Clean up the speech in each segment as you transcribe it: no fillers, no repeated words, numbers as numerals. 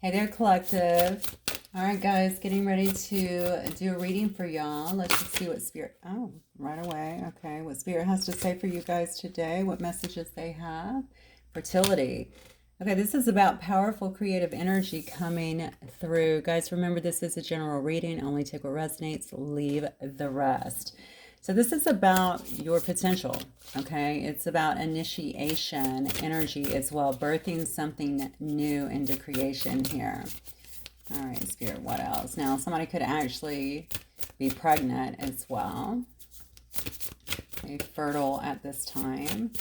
Hey there, collective. All right, guys, getting ready to do a reading for y'all. Let's just see what Spirit, oh, right away. Okay, what Spirit has to say for you guys today, what messages they have. Fertility. Okay, this is about powerful creative energy coming through. Guys, remember this is a general reading. Only take what resonates, leave the rest. So this is about your potential, okay? It's about initiation energy as well, birthing something new into creation here. All right, Spirit, what else? Now, somebody could actually be pregnant as well. Okay, fertile at this time.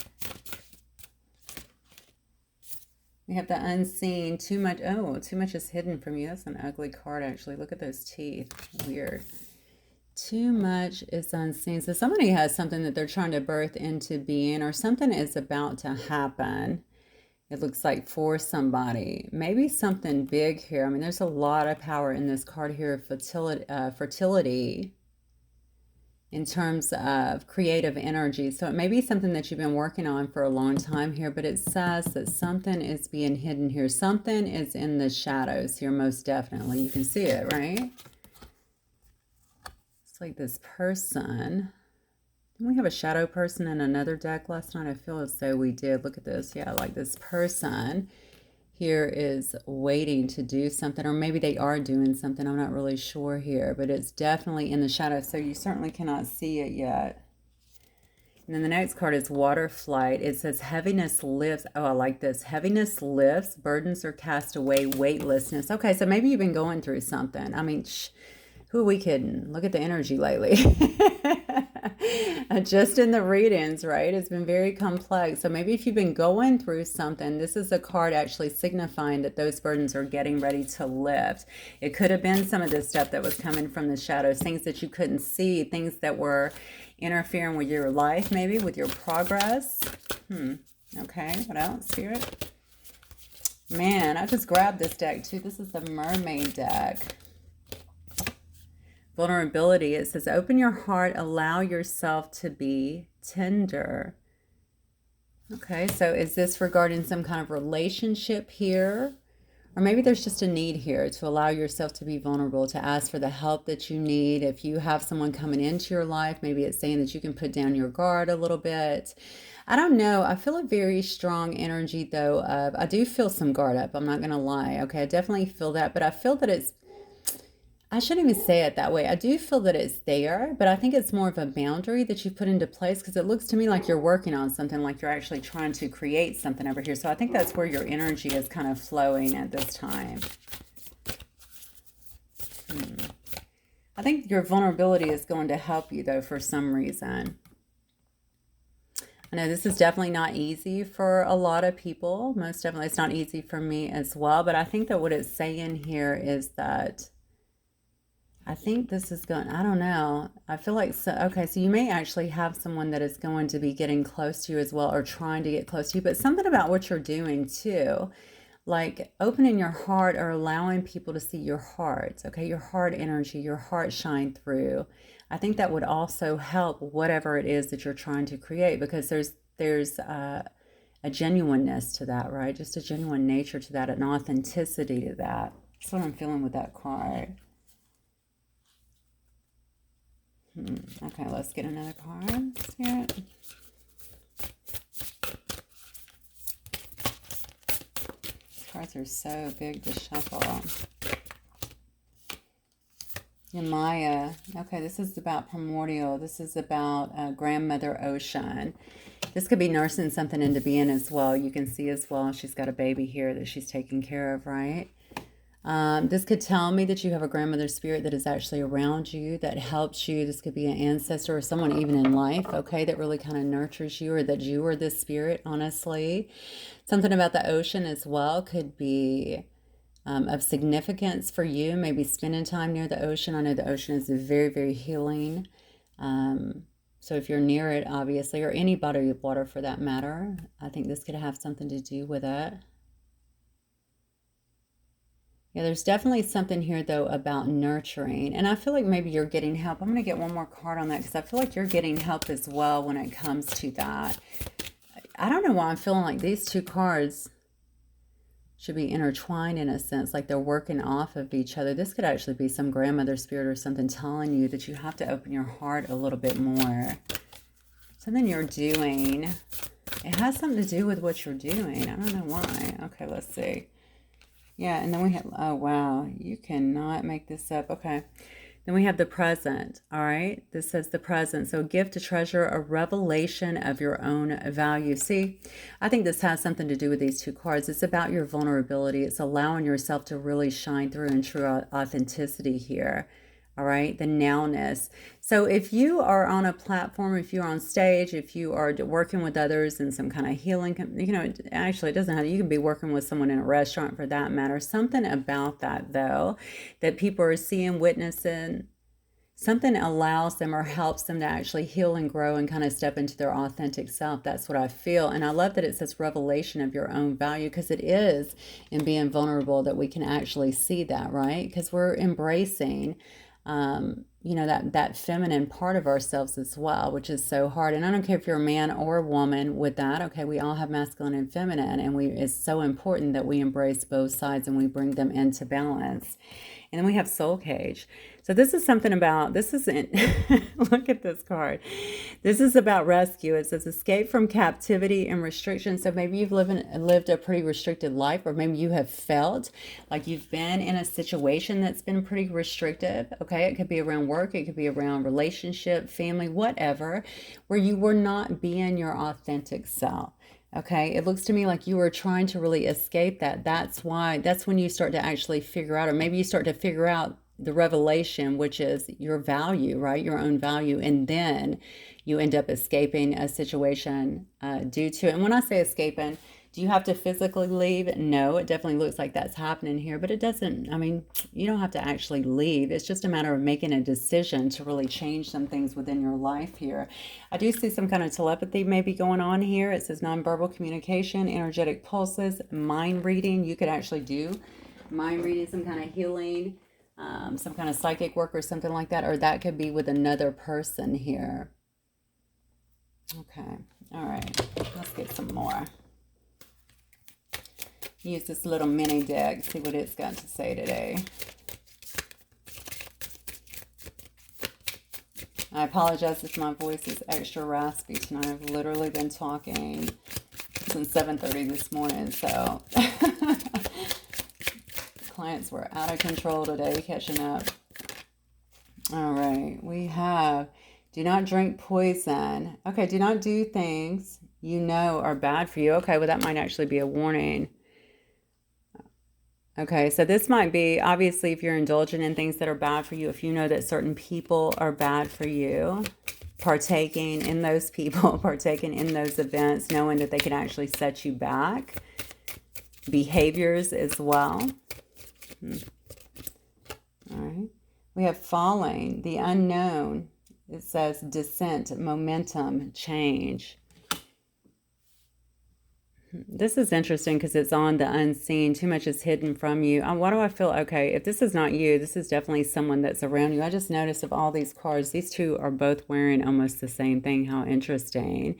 We have the unseen, too much. Oh, too much is hidden from you. That's an ugly card, actually. Look at those teeth. Weird. Too much is unseen. So somebody has something that they're trying to birth into being, or something is about to happen. It looks like for somebody. Maybe something big here. I mean, there's a lot of power in this card here of fertility in terms of creative energy. So it may be something that you've been working on for a long time here, but it says that something is being hidden here. Something is in the shadows here, most definitely. You can see it, right? It's like this person. Didn't we have a shadow person in another deck last night? I feel as though we did. Look at this. Yeah, like this person here is waiting to do something, or maybe they are doing something. I'm not really sure here, but it's definitely in the shadow, so you certainly cannot see it yet. And then the next card is water flight. It says heaviness lifts. Oh, I like this. Heaviness lifts, burdens are cast away, weightlessness. Okay, so maybe you've been going through something. I mean, who are we kidding? Look at the energy lately. Just in the readings, right? It's been very complex. So maybe if you've been going through something, this is a card actually signifying that those burdens are getting ready to lift. It could have been some of this stuff that was coming from the shadows, things that you couldn't see, things that were interfering with your life, maybe with your progress. Okay, what else, Spirit? Man, I just grabbed this deck too. This is the Mermaid deck. Vulnerability. It says, open your heart, allow yourself to be tender. Okay, so is this regarding some kind of relationship here? Or maybe there's just a need here to allow yourself to be vulnerable, to ask for the help that you need. If you have someone coming into your life, maybe it's saying that you can put down your guard a little bit. I don't know. I feel a very strong energy, though, of, I do feel some guard up. I'm not going to lie. Okay, I definitely feel that, but I feel that it's, I shouldn't even say it that way. I do feel that it's there, but I think it's more of a boundary that you put into place, because it looks to me like you're working on something, like you're actually trying to create something over here. So I think that's where your energy is kind of flowing at this time. I think your vulnerability is going to help you, though, for some reason. I know this is definitely not easy for a lot of people. Most definitely it's not easy for me as well. But I think that what it's saying here is that I think this is going, I don't know. I feel like, so, okay, so you may actually have someone that is going to be getting close to you as well, or trying to get close to you, but something about what you're doing too, like opening your heart or allowing people to see your heart, okay, your heart energy, your heart shine through. I think that would also help whatever it is that you're trying to create, because there's a genuineness to that, right? Just a genuine nature to that, an authenticity to that. That's what I'm feeling with that card. Okay, let's get another card, Spirit. These cards are so big to shuffle. Maya. Okay, this is about primordial. This is about grandmother ocean. This could be nursing something into being as well. You can see as well, she's got a baby here that she's taking care of, right? This could tell me that you have a grandmother spirit that is actually around you, that helps you. This could be an ancestor or someone even in life, okay, that really kind of nurtures you, or that you are this spirit, honestly. Something about the ocean as well could be of significance for you, maybe spending time near the ocean. I know the ocean is very, very healing. So if you're near it, obviously, or any body of water for that matter, I think this could have something to do with it. Yeah, there's definitely something here, though, about nurturing. And I feel like maybe you're getting help. I'm going to get one more card on that, because I feel like you're getting help as well when it comes to that. I don't know why I'm feeling like these two cards should be intertwined in a sense, like they're working off of each other. This could actually be some grandmother spirit or something telling you that you have to open your heart a little bit more. Something you're doing. It has something to do with what you're doing. I don't know why. Okay, let's see. Yeah, and then we have, oh, wow. You cannot make this up. Okay. Then we have the present, all right? This says the present. So a gift, a treasure, a revelation of your own value. See, I think this has something to do with these two cards. It's about your vulnerability. It's allowing yourself to really shine through in true authenticity here. All right, the nowness. So if you are on a platform, if you're on stage, if you are working with others in some kind of healing, you know, actually it doesn't have, you can be working with someone in a restaurant for that matter. Something about that though, that people are seeing, witnessing, something allows them or helps them to actually heal and grow and kind of step into their authentic self. That's what I feel. And I love that it says revelation of your own value, because it is in being vulnerable that we can actually see that, right? Because we're embracing you know, that feminine part of ourselves as well, which is so hard. And I don't care if you're a man or a woman with that. Okay, we all have masculine and feminine, and it's so important that we embrace both sides and we bring them into balance. And then we have soul cage. So this is something about, this isn't, look at this card. This is about rescue. It says escape from captivity and restriction. So maybe you've lived a pretty restricted life, or maybe you have felt like you've been in a situation that's been pretty restrictive. Okay, it could be around work, it could be around relationship, family, whatever, where you were not being your authentic self. Okay, it looks to me like you were trying to really escape that. That's when you start to actually figure out, or maybe you start to figure out the revelation, which is your value, right? Your own value. And then you end up escaping a situation due to it. And when I say escaping, do you have to physically leave? No, it definitely looks like that's happening here, but it doesn't, I mean, you don't have to actually leave. It's just a matter of making a decision to really change some things within your life here. I do see some kind of telepathy maybe going on here. It says nonverbal communication, energetic pulses, mind reading. You could actually do mind reading, some kind of healing, some kind of psychic work or something like that, or that could be with another person here. Okay, all right, let's get some more. Use this little mini deck, see what it's got to say today. I apologize if my voice is extra raspy tonight. I've literally been talking since 7:30 this morning, so clients were out of control today, catching up. All right, we have do not drink poison. Okay, do not do things you know are bad for you. Okay, well that might actually be a warning. Okay, so this might be, obviously, if you're indulging in things that are bad for you, if you know that certain people are bad for you, partaking in those people, partaking in those events, knowing that they can actually set you back. Behaviors as well. All right. We have falling, the unknown. It says descent, momentum, change. This is interesting because it's on the unseen. Too much is hidden from you. Why do I feel, okay, if this is not you, this is definitely someone that's around you. I just noticed of all these cards, these two are both wearing almost the same thing. How interesting.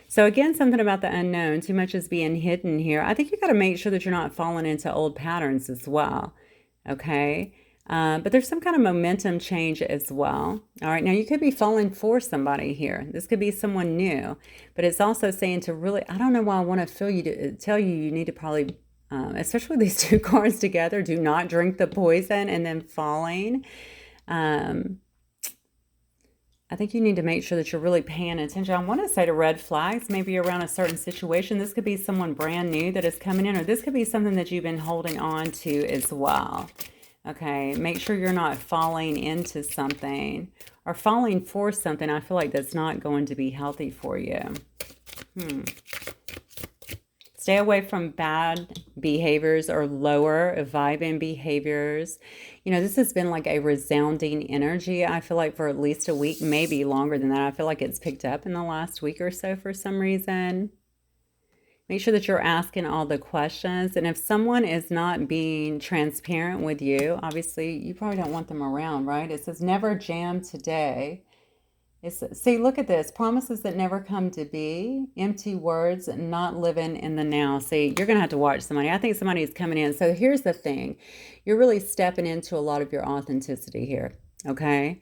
So again, something about the unknown. Too much is being hidden here. I think you got to make sure that you're not falling into old patterns as well. Okay. But there's some kind of momentum change as well. All right, now you could be falling for somebody here. This could be someone new, but it's also saying to really, I don't know why I want to tell you, you need to probably, especially these two cards together, do not drink the poison and then falling. I think you need to make sure that you're really paying attention. I want to say to red flags, maybe around a certain situation. This could be someone brand new that is coming in, or this could be something that you've been holding on to as well. Okay, make sure you're not falling into something or falling for something. I feel like that's not going to be healthy for you. Stay away from bad behaviors or lower vibing behaviors. You know, this has been like a resounding energy, I feel like, for at least a week, maybe longer than that. I feel like it's picked up in the last week or so for some reason. Make sure that you're asking all the questions. And if someone is not being transparent with you, obviously you probably don't want them around, right? It says never jam today. See, look at this. Promises that never come to be, empty words, not living in the now. See, you're going to have to watch somebody. I think somebody is coming in. So here's the thing. You're really stepping into a lot of your authenticity here, okay?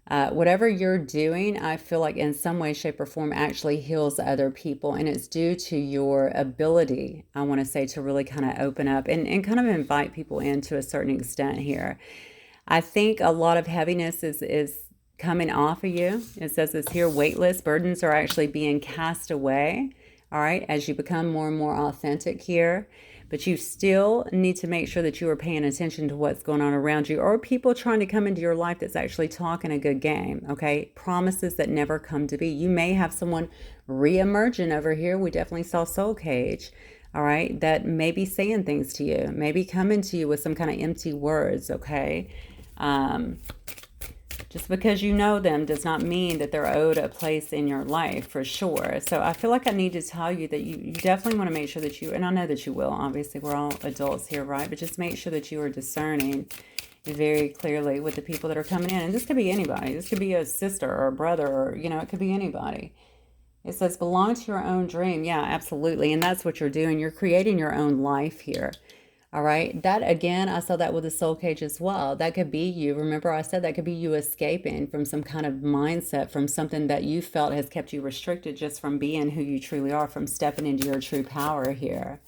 Whatever you're doing, I feel like in some way, shape, or form actually heals other people. And it's due to your ability, I want to say, to really kind of open up and kind of invite people in to a certain extent here. I think a lot of heaviness is coming off of you. It says it's here, weightless. Burdens are actually being cast away, all right, as you become more and more authentic here. But you still need to make sure that you are paying attention to what's going on around you, or people trying to come into your life that's actually talking a good game, okay? Promises that never come to be. You may have someone re-emerging over here. We definitely saw Soul Cage, all right, that may be saying things to you, maybe coming to you with some kind of empty words, okay? Just because you know them does not mean that they're owed a place in your life, for sure. So I feel like I need to tell you that you definitely want to make sure that you, and I know that you will, obviously we're all adults here, right? But just make sure that you are discerning very clearly with the people that are coming in. And this could be anybody. This could be a sister or a brother, or, you know, it could be anybody. It says belong to your own dream. Yeah, absolutely. And that's what you're doing. You're creating your own life here. All right. That, again, I saw that with the soul cage as well. That could be you. Remember, I said that could be you escaping from some kind of mindset, from something that you felt has kept you restricted just from being who you truly are, from stepping into your true power here.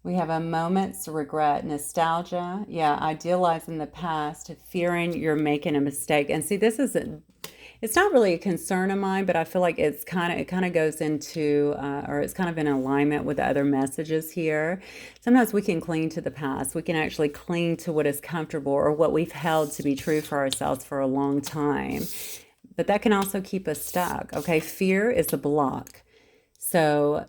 We have a moment's regret, nostalgia. Yeah, idealizing the past, fearing you're making a mistake. And see, this isn't, it's not really a concern of mine, but I feel like it kind of goes into, or it's kind of in alignment with the other messages here. Sometimes we can cling to the past. We can actually cling to what is comfortable or what we've held to be true for ourselves for a long time. But that can also keep us stuck. Okay, fear is a block. So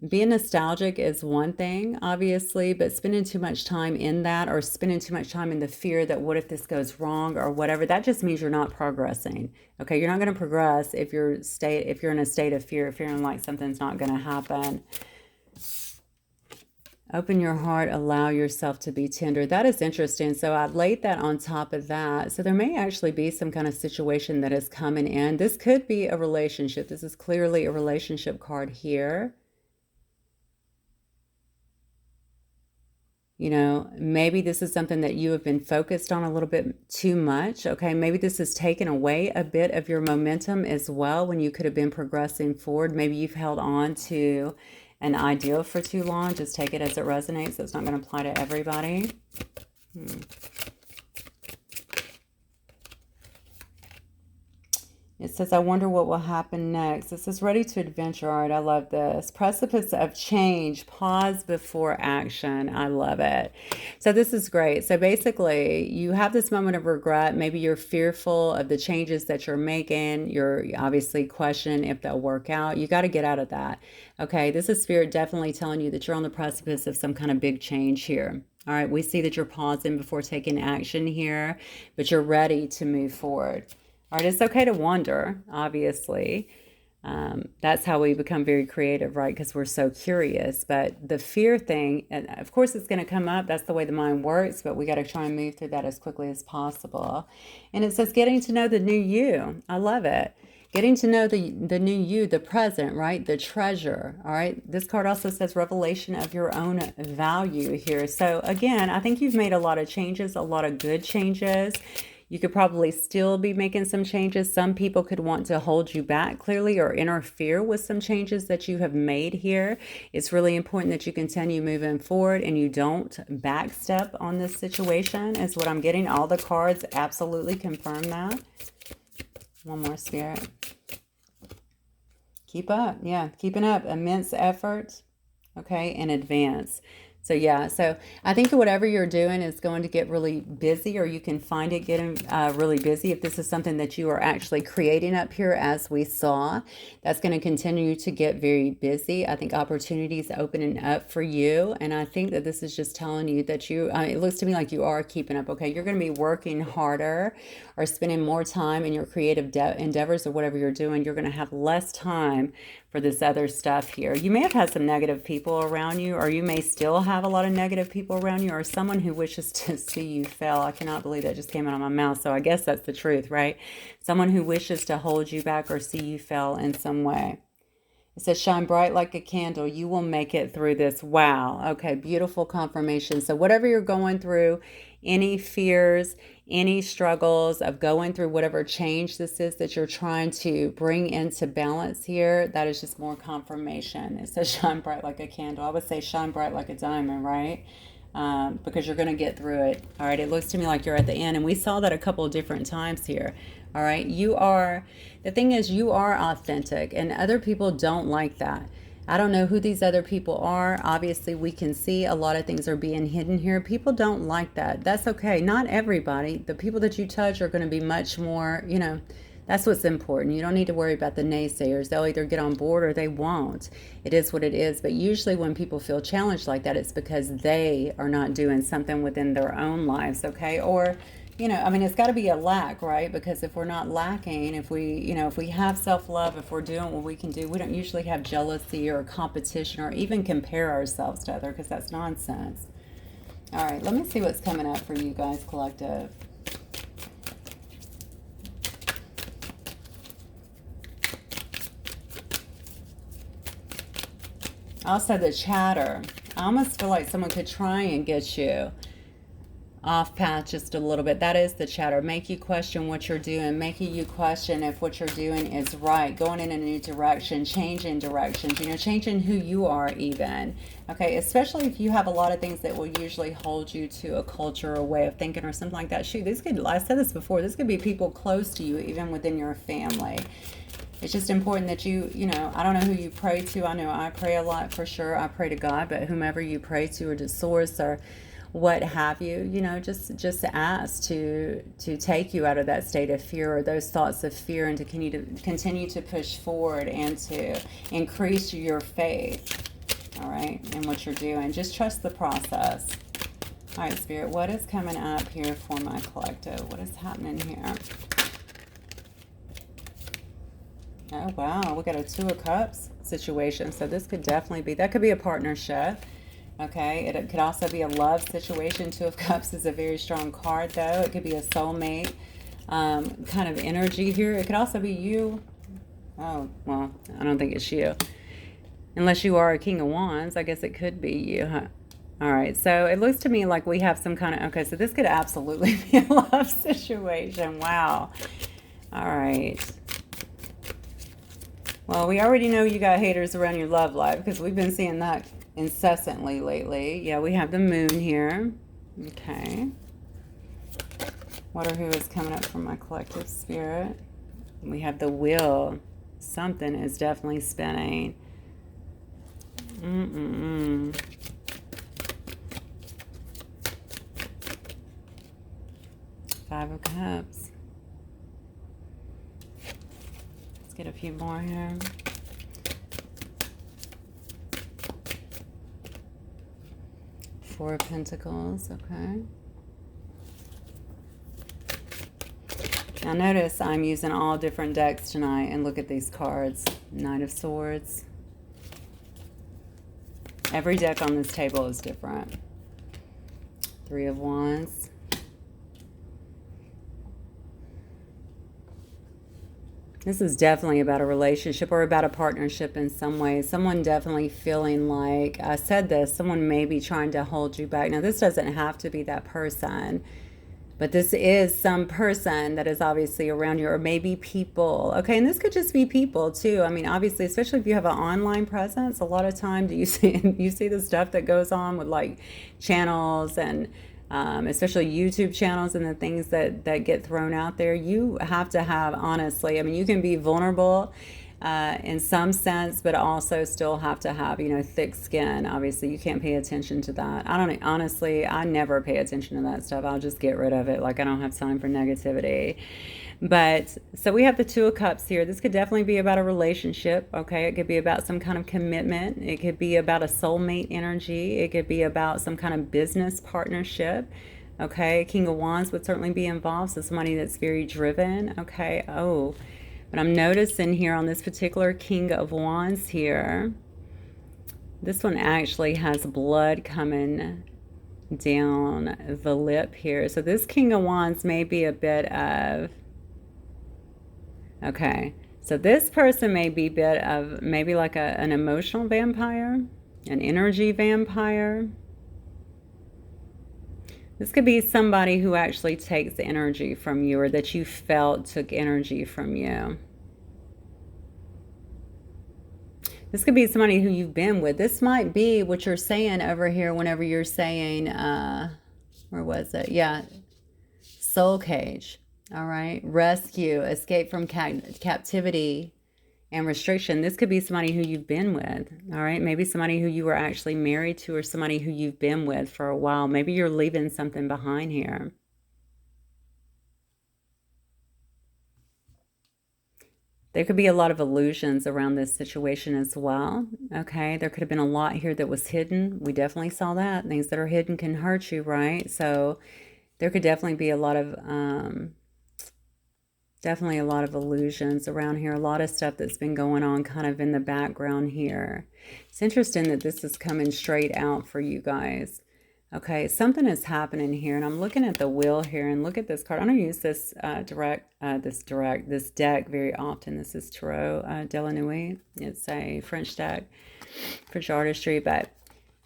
being nostalgic is one thing, obviously, but spending too much time in that, or spending too much time in the fear that what if this goes wrong or whatever, that just means you're not progressing. Okay, you're not going to progress if you're in a state of fear, feeling like something's not going to happen. Open your heart, allow yourself to be tender. That is interesting. So I laid that on top of that. So there may actually be some kind of situation that is coming in. This could be a relationship. This is clearly a relationship card here. You know, maybe this is something that you have been focused on a little bit too much. Okay, maybe this has taken away a bit of your momentum as well when you could have been progressing forward. Maybe you've held on to an ideal for too long. Just take it as it resonates. It's not going to apply to everybody. It says, I wonder what will happen next. It says, ready to adventure. All right, I love this. Precipice of change. Pause before action. I love it. So this is great. So basically, you have this moment of regret. Maybe you're fearful of the changes that you're making. You're obviously questioning if they'll work out. You got to get out of that. Okay, this is Spirit definitely telling you that you're on the precipice of some kind of big change here. All right, we see that you're pausing before taking action here, but you're ready to move forward. All right, it's okay to wonder, obviously. That's how we become very creative, right? Because we're so curious. But the fear thing, and of course it's going to come up. That's the way the mind works, but we got to try and move through that as quickly as possible. And it says getting to know the new you. I love it. Getting to know the new you, the present, right? The treasure, all right? This card also says revelation of your own value here. So again, I think you've made a lot of changes, a lot of good changes. You could probably still be making some changes. Some people could want to hold you back clearly or interfere with some changes that you have made here. It's really important that you continue moving forward and you don't backstep on this situation is what I'm getting. All the cards absolutely confirm that. One more, Spirit. Keep up. Yeah, keeping up. Immense effort, okay, in advance. So yeah, so I think whatever you're doing is going to get really busy, or you can find it getting really busy. If this is something that you are actually creating up here, as we saw, that's going to continue to get very busy. I think opportunities opening up for you. And I think that this is just telling you that you, it looks to me like you are keeping up, okay? You're going to be working harder or spending more time in your creative endeavors or whatever you're doing. You're going to have less time for this other stuff here. You may have had some negative people around you, or you may still have a lot of negative people around you, or someone who wishes to see you fail. I cannot believe that just came out of my mouth, so I guess that's the truth, right? Someone who wishes to hold you back or see you fail in some way. It says, shine bright like a candle. You will make it through this. Wow. Okay, beautiful confirmation. So whatever you're going through, any fears, any struggles of going through whatever change this is that you're trying to bring into balance here, that is just more confirmation. It says shine bright like a candle. I would say shine bright like a diamond, right? Because you're going to get through it. All right, it looks to me like you're at the end, and we saw that a couple of different times here. All right, the thing is, you are authentic, and other people don't like that. I don't know who these other people are. Obviously, we can see a lot of things are being hidden here. People don't like that. That's okay. Not everybody. The people that you touch are going to be much more, that's what's important. You don't need to worry about the naysayers. They'll either get on board or they won't. It is what it is. But usually when people feel challenged like that, it's because they are not doing something within their own lives, okay? Or, it's got to be a lack, right? Because if we're not lacking, if we have self-love, if we're doing what we can do, we don't usually have jealousy or competition or even compare ourselves to others, because that's nonsense. All right, let me see what's coming up for you guys, collective. Also, the chatter. I almost feel like someone could try and get you off path just a little bit. That is the chatter. Make you question what you're doing, making you question if what you're doing is right, going in a new direction, changing directions, changing who you are even. Okay, especially if you have a lot of things that will usually hold you to a culture or way of thinking or something like that. Shoot, I said this before, this could be people close to you, even within your family. It's just important that I don't know who you pray to. I know I pray a lot for sure. I pray to God, but whomever you pray to or to source or what have you, just ask to take you out of that state of fear or those thoughts of fear, and to continue to push forward and to increase your faith, all right, in what you're doing. Just trust the process. All right, Spirit, what is coming up here for my collective? What is happening here? Oh, wow. We got a Two of Cups situation. So this could definitely be, that could be a partnership. Okay. It could also be a love situation. Two of Cups is a very strong card, though. It could be a soulmate kind of energy here. It could also be you. Oh, well, I don't think it's you. Unless you are a King of Wands, I guess it could be you, huh? All right. So it looks to me like we have some kind of, okay, so this could absolutely be a love situation. Wow. All right. Well, we already know you got haters around your love life, because we've been seeing that incessantly lately. Yeah, we have the moon here. Okay. What or who is coming up from my collective spirit? We have the wheel. Something is definitely spinning. Five of Cups. Get a few more here. Four of Pentacles, okay. Now notice I'm using all different decks tonight, and look at these cards. Knight of Swords. Every deck on this table is different. Three of Wands. This is definitely about a relationship or about a partnership in some way. Someone definitely feeling like, I said this, someone may be trying to hold you back. Now, this doesn't have to be that person, but this is some person that is obviously around you, or maybe people. Okay, and this could just be people too. I mean, obviously, especially if you have an online presence, a lot of time you see the stuff that goes on with like channels and especially YouTube channels and the things that get thrown out there. You have to have, honestly, I mean, you can be vulnerable in some sense, but also still have to have, thick skin. Obviously, you can't pay attention to that. Honestly, I never pay attention to that stuff. I'll just get rid of it. Like, I don't have time for negativity. But so we have the Two of Cups here. This could definitely be about a relationship. Okay, it could be about some kind of commitment. It could be about a soulmate energy. It could be about some kind of business partnership. Okay, King of Wands would certainly be involved. So somebody that's very driven. Okay, oh, But I'm noticing here on this particular King of Wands here, this one actually has blood coming down the lip here. So this King of Wands may be a bit of, okay, so this person may be a bit of maybe like an emotional vampire, an energy vampire. This could be somebody who actually takes energy from you, or that you felt took energy from you. This could be somebody who you've been with. This might be what you're saying over here whenever you're saying, where was it? Yeah, soul cage. All right. Rescue, escape from captivity and restriction. This could be somebody who you've been with. All right. Maybe somebody who you were actually married to, or somebody who you've been with for a while. Maybe you're leaving something behind here. There could be a lot of illusions around this situation as well. Okay, there could have been a lot here that was hidden. We definitely saw that. Things that are hidden can hurt you, right? So there could definitely be a lot of illusions around here. A lot of stuff that's been going on kind of in the background here. It's interesting that this is coming straight out for you guys. Okay, something is happening here, and I'm looking at the wheel here, and look at this card. I don't use this this deck very often. This is Tarot de la Nuit. It's a French deck, French artistry, but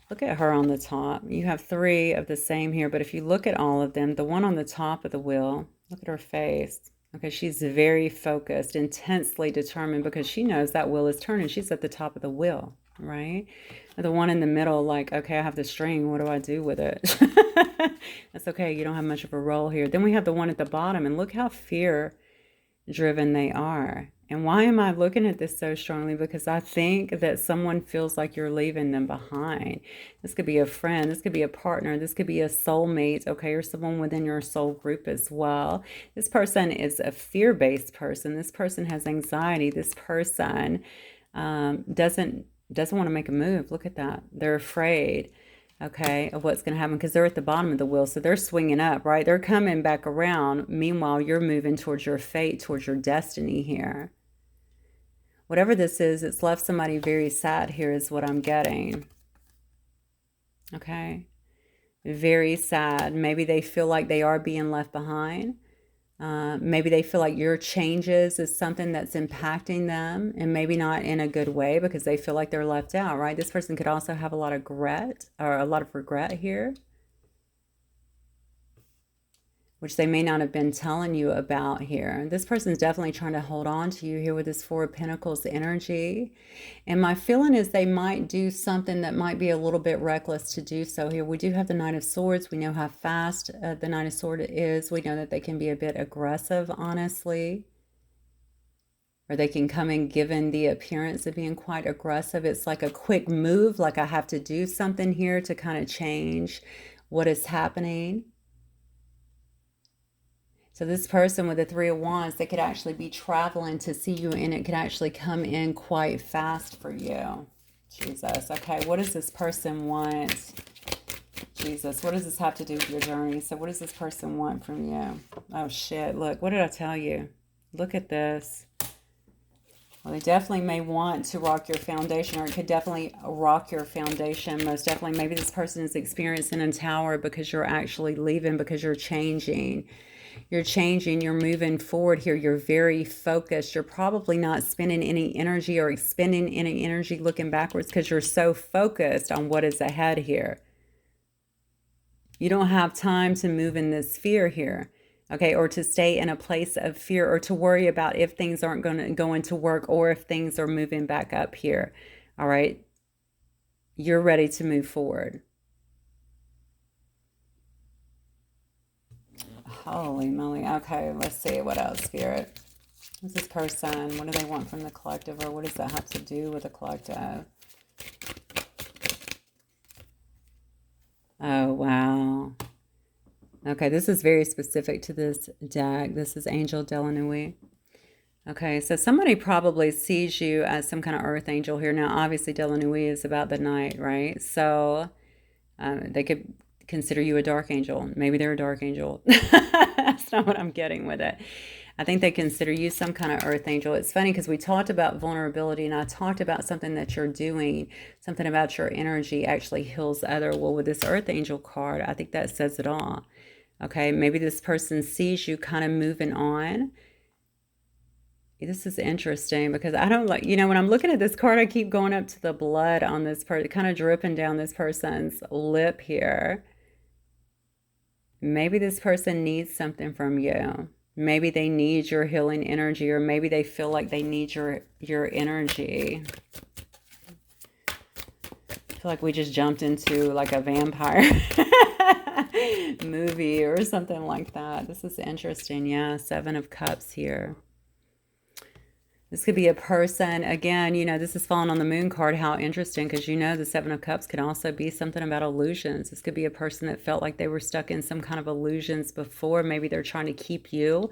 look at her on the top. You have three of the same here, but if you look at all of them, the one on the top of the wheel, look at her face. Okay, she's very focused, intensely determined, because she knows that wheel is turning. She's at the top of the wheel, right? The one in the middle, like, okay, I have the string. What do I do with it? That's okay. You don't have much of a role here. Then we have the one at the bottom, and look how fear-driven they are. And why am I looking at this so strongly? Because I think that someone feels like you're leaving them behind. This could be a friend. This could be a partner. This could be a soulmate, okay, or someone within your soul group as well. This person is a fear-based person. This person has anxiety. This person doesn't want to make a move. Look at that. They're afraid, okay, of what's going to happen, because they're at the bottom of the wheel. So they're swinging up, right? They're coming back around. Meanwhile, you're moving towards your fate, towards your destiny here. Whatever this is, it's left somebody very sad here is what I'm getting. Okay. Very sad. Maybe they feel like they are being left behind. Maybe they feel like your changes is something that's impacting them, and maybe not in a good way, because they feel like they're left out, right? This person could also have a lot of regret here, which they may not have been telling you about here. This person's definitely trying to hold on to you here with this Four of Pentacles energy. And my feeling is they might do something that might be a little bit reckless to do so here. We do have the Knight of Swords. We know how fast the Knight of Swords is. We know that they can be a bit aggressive, honestly. Or they can come in given the appearance of being quite aggressive. It's like a quick move, like I have to do something here to kind of change what is happening. So this person with the Three of Wands, they could actually be traveling to see you, and it could actually come in quite fast for you. Jesus. Okay, what does this person want? Jesus, what does this have to do with your journey? So what does this person want from you? Oh, shit. Look, what did I tell you? Look at this. Well, they definitely may want to rock your foundation, or it could definitely rock your foundation. Most definitely. Maybe this person is experiencing a tower because you're actually leaving, because you're changing. You're changing, you're moving forward here. You're very focused. You're probably not spending any energy or expending any energy looking backwards, because you're so focused on what is ahead here. You don't have time to move in this fear here, okay, or to stay in a place of fear, or to worry about if things aren't going to work, or if things are moving back up here. All right, you're ready to move forward. Holy moly. Okay, let's see. What else, Spirit? Who's this person? What do they want from the collective, or what does that have to do with the collective? Oh, wow. Okay, this is very specific to this deck. This is Angel de la Nuit. Okay, so somebody probably sees you as some kind of earth angel here. Now, obviously, de la Nuit is about the night, right? So they could consider you a dark angel. Maybe they're a dark angel. That's not what I'm getting with it. I think they consider you some kind of earth angel. It's funny because we talked about vulnerability and I talked about something that you're doing, something about your energy actually heals other. Well, with this earth angel card, I think that says it all. Okay, maybe this person sees you kind of moving on. This is interesting because I don't like, when I'm looking at this card, I keep going up to the blood on this person, kind of dripping down this person's lip here. Maybe this person needs something from you. Maybe they need your healing energy, or maybe they feel like they need your energy. I feel like we just jumped into like a vampire movie or something like that. This is interesting. Yeah, Seven of Cups here. This could be a person, again, this is falling on the moon card. How interesting, because the Seven of Cups could also be something about illusions. This could be a person that felt like they were stuck in some kind of illusions before. Maybe they're trying to keep you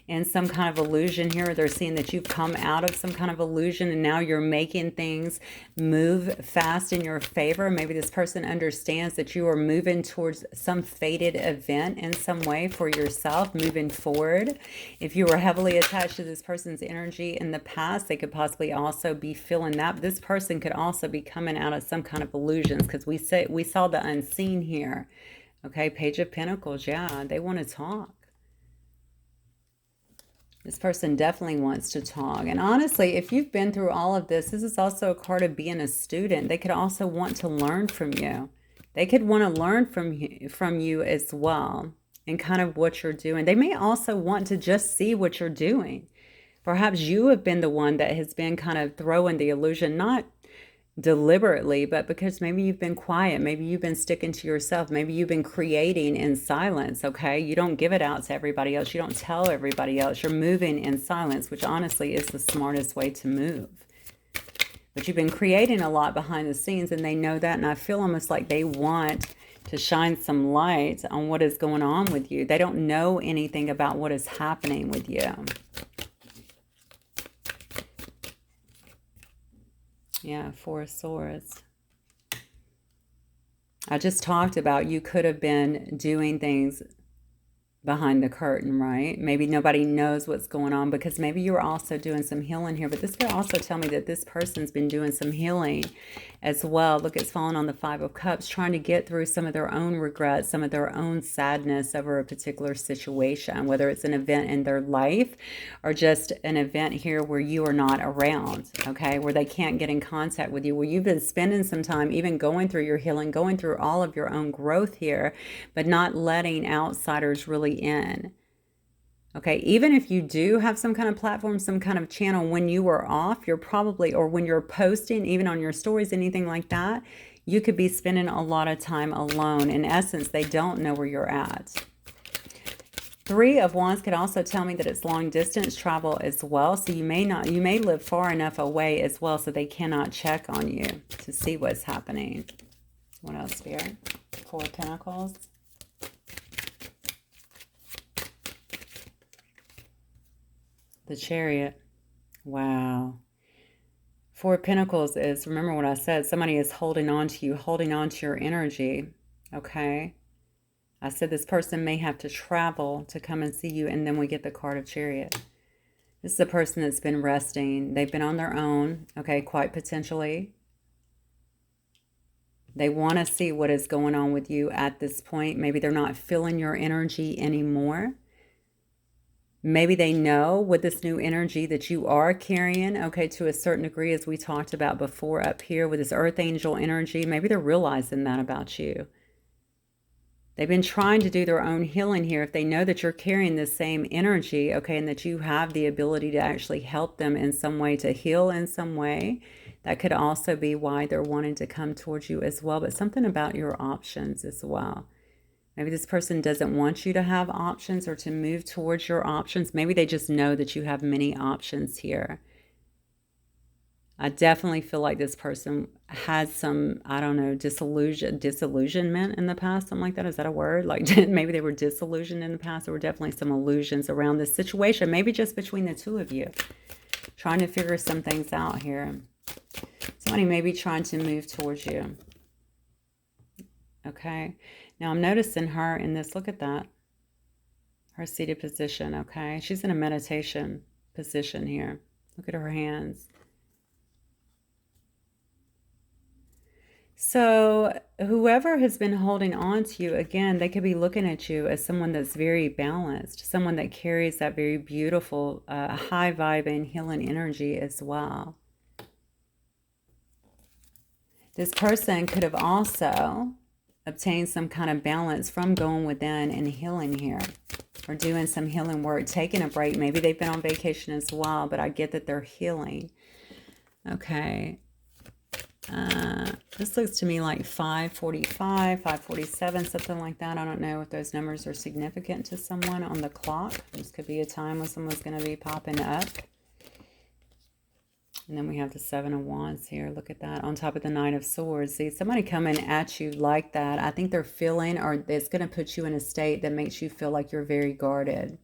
in some kind of illusion here. They're seeing that you've come out of some kind of illusion and now you're making things move fast in your favor. Maybe this person understands that you are moving towards some fated event in some way for yourself, moving forward. If you were heavily attached to this person's energy in the past, they could possibly also be feeling that. But this person could also be coming out of some kind of illusions, because we saw the unseen here. Okay, Page of Pentacles. Yeah, they want to talk. This person definitely wants to talk. And honestly, if you've been through all of this, this is also a card of being a student. They could also want to learn from you. They could want to learn from you as well, and kind of what you're doing. They may also want to just see what you're doing. Perhaps you have been the one that has been kind of throwing the illusion, not deliberately, but because maybe you've been quiet, maybe you've been sticking to yourself, maybe you've been creating in silence. Okay, you don't give it out to everybody else, you don't tell everybody else, you're moving in silence, which honestly is the smartest way to move. But you've been creating a lot behind the scenes, and they know that, and I feel almost like they want to shine some light on what is going on with you. They don't know anything about what is happening with you. Yeah, Four of Swords. I just talked about you could have been doing things behind the curtain, right? Maybe nobody knows what's going on, because maybe you're also doing some healing here. But this could also tell me that this person's been doing some healing as well. Look, it's falling on the Five of Cups, trying to get through some of their own regrets, some of their own sadness over a particular situation, whether it's an event in their life or just an event here where you are not around, okay, where they can't get in contact with you, where you've been spending some time even going through your healing, going through all of your own growth here, but not letting outsiders really in. Okay, even if you do have some kind of platform, some kind of channel, when you are off, you're probably, or when you're posting, even on your stories, anything like that, you could be spending a lot of time alone. In essence, they don't know where you're at. Three of Wands could also tell me that it's long distance travel as well. So you may live far enough away as well, so they cannot check on you to see what's happening. What else, Spirit? Four of Pentacles. The Chariot. Wow. Four of Pentacles is, remember what I said, somebody is holding on to you, holding on to your energy. Okay. I said this person may have to travel to come and see you, and then we get the card of Chariot. This is a person that's been resting. They've been on their own, okay, quite potentially. They want to see what is going on with you at this point. Maybe they're not feeling your energy anymore. Maybe they know with this new energy that you are carrying, okay, to a certain degree, as we talked about before up here with this earth angel energy. Maybe they're realizing that about you. They've been trying to do their own healing here. If they know that you're carrying the same energy, okay, and that you have the ability to actually help them in some way, to heal in some way, that could also be why they're wanting to come towards you as well. But something about your options as well. Maybe this person doesn't want you to have options or to move towards your options. Maybe they just know that you have many options here. I definitely feel like this person has some, I don't know, disillusionment in the past, something like that. Is that a word? Like maybe they were disillusioned in the past. There were definitely some illusions around this situation, maybe just between the two of you, trying to figure some things out here. Somebody may be trying to move towards you. Okay. Now I'm noticing her in this, look at that. Her seated position, okay? She's in a meditation position here. Look at her hands. So whoever has been holding on to you, again, they could be looking at you as someone that's very balanced, someone that carries that very beautiful, high vibing, healing energy as well. This person could have also obtained some kind of balance from going within and healing here, or doing some healing work, taking a break. Maybe they've been on vacation as well, but I get that they're healing. Okay. This looks to me like 5:45, 5:47, something like that. I don't know if those numbers are significant to someone on the clock. This could be a time when someone's going to be popping up. And then we have the Seven of Wands here. Look at that. On top of the Knight of Swords. See, somebody coming at you like that. I think they're feeling, or it's going to put you in a state that makes you feel like you're very guarded.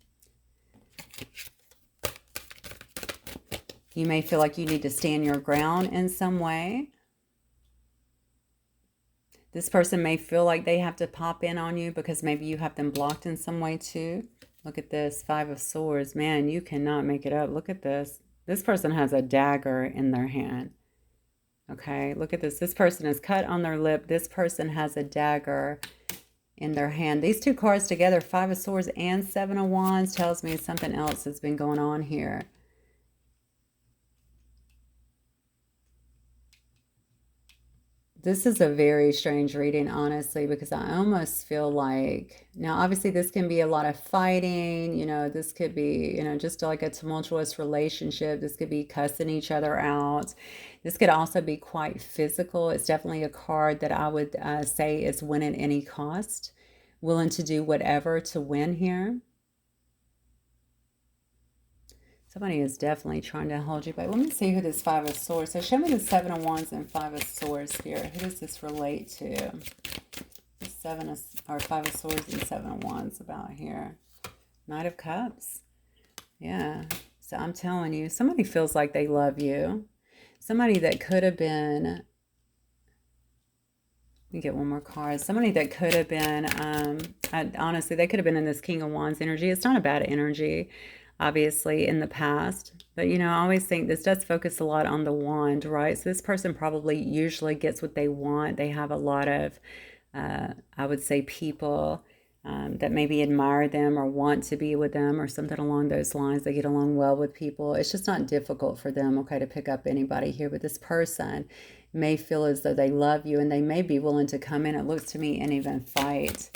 You may feel like you need to stand your ground in some way. This person may feel like they have to pop in on you because maybe you have them blocked in some way too. Look at this, Five of Swords. Man, you cannot make it up. Look at this. This person has a dagger in their hand. Okay, look at this. This person is cut on their lip. This person has a dagger in their hand. These two cards together, Five of Swords and Seven of Wands, tells me something else has been going on here. This is a very strange reading, honestly, because I almost feel like, now obviously this can be a lot of fighting, you know, this could be, you know, just like a tumultuous relationship. This could be cussing each other out. This could also be quite physical. It's definitely a card that I would say is win at any cost, willing to do whatever to win here. Somebody is definitely trying to hold you back. Let me see who this Five of Swords. So show me the Seven of Wands and Five of Swords here. Who does this relate to? The Five of Swords and Seven of Wands about here. Knight of Cups. Yeah. So I'm telling you, somebody feels like they love you. Somebody that could have been... Let me get one more card. Somebody that could have been... honestly, they could have been in this King of Wands energy. It's not a bad energy, obviously, in the past. But, you know, I always think this does focus a lot on the wand, right? So this person probably usually gets what they want. They have a lot of, I would say, people that maybe admire them or want to be with them or something along those lines. They get along well with people. It's just not difficult for them, okay, to pick up anybody here. But this person may feel as though they love you, and they may be willing to come in, it looks to me, and even fight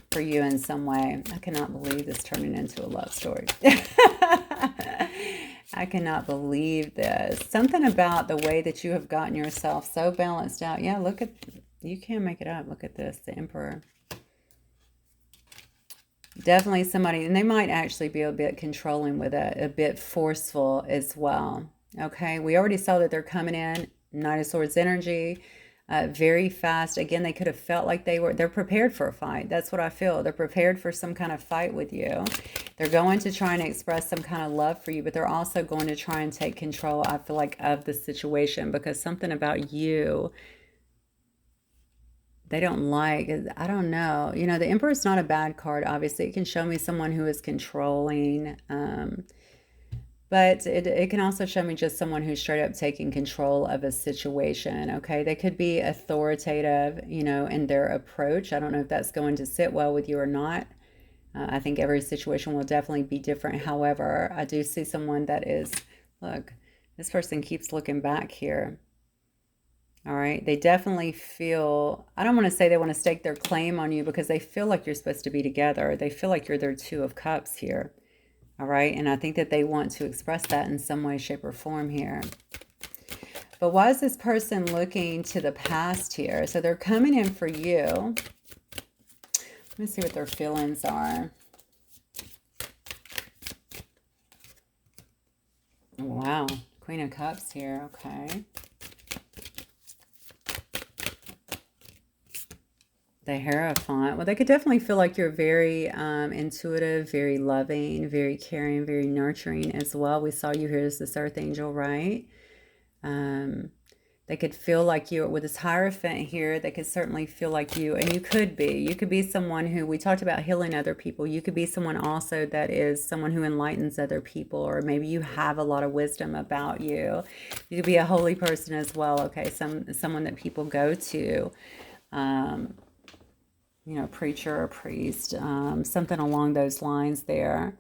for you in some way. I cannot believe this turning into a love story. I cannot believe this. Something about the way that you have gotten yourself so balanced out. Yeah, look at, you can't make it up. Look at this, the Emperor. Definitely somebody, and they might actually be a bit controlling with it, a bit forceful as well. Okay, we already saw that they're coming in, Knight of Swords energy, very fast. Again, they could have felt like they're prepared for a fight. That's what I feel. They're prepared for some kind of fight with you. They're going to try and express some kind of love for you, but they're also going to try and take control, I feel like, of the situation, because something about you they don't like. I don't know. You know, the Emperor is not a bad card, obviously. It can show me someone who is controlling. But it can also show me just someone who's straight up taking control of a situation, okay? They could be authoritative, you know, in their approach. I don't know if that's going to sit well with you or not. I think every situation will definitely be different. However, I do see someone that is, look, this person keeps looking back here. All right, they definitely feel, I don't want to say they want to stake their claim on you, because they feel like you're supposed to be together. They feel like you're their Two of Cups here. All right, and I think that they want to express that in some way, shape, or form here. But why is this person looking to the past here? So they're coming in for you. Let me see what their feelings are. Wow, Queen of Cups here, okay. The Hierophant. Well, they could definitely feel like you're very intuitive, very loving, very caring, very nurturing as well. We saw you here as this Earth Angel, right? They could feel like you, with this Hierophant here, they could certainly feel like you, and you could be. You could be someone who, we talked about healing other people. You could be someone also that is someone who enlightens other people, or maybe you have a lot of wisdom about you. You could be a holy person as well, okay? Someone that people go to, you know, preacher or priest, something along those lines there,